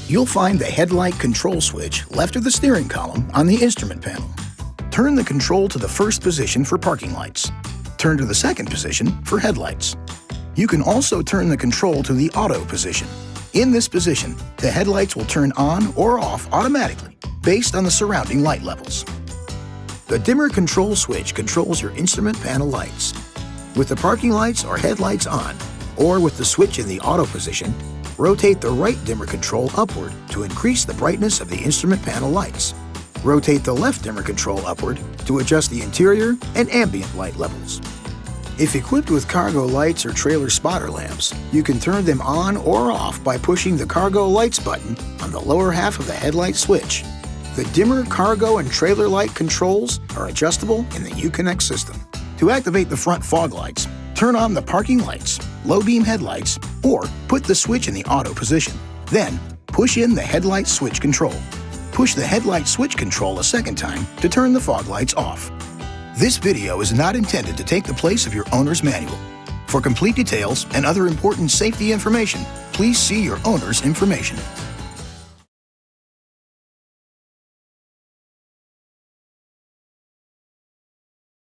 You'll find the headlight control switch left of the steering column on the instrument panel. Turn the control to the first position for parking lights. Turn to the second position for headlights. You can also turn the control to the auto position. In this position, the headlights will turn on or off automatically based on the surrounding light levels. The dimmer control switch controls your instrument panel lights. With the parking lights or headlights on, or with the switch in the auto position, rotate the right dimmer control upward to increase the brightness of the instrument panel lights. Rotate the left dimmer control upward to adjust the interior and ambient light levels. If equipped with cargo lights or trailer spotter lamps, you can turn them on or off by pushing the cargo lights button on the lower half of the headlight switch. The dimmer, cargo, and trailer light controls are adjustable in the Uconnect system. To activate the front fog lights, turn on the parking lights, low beam headlights, or put the switch in the auto position. Then, push in the headlight switch control. Push the headlight switch control a second time to turn the fog lights off. This video is not intended to take the place of your owner's manual. For complete details and other important safety information, please see your owner's information.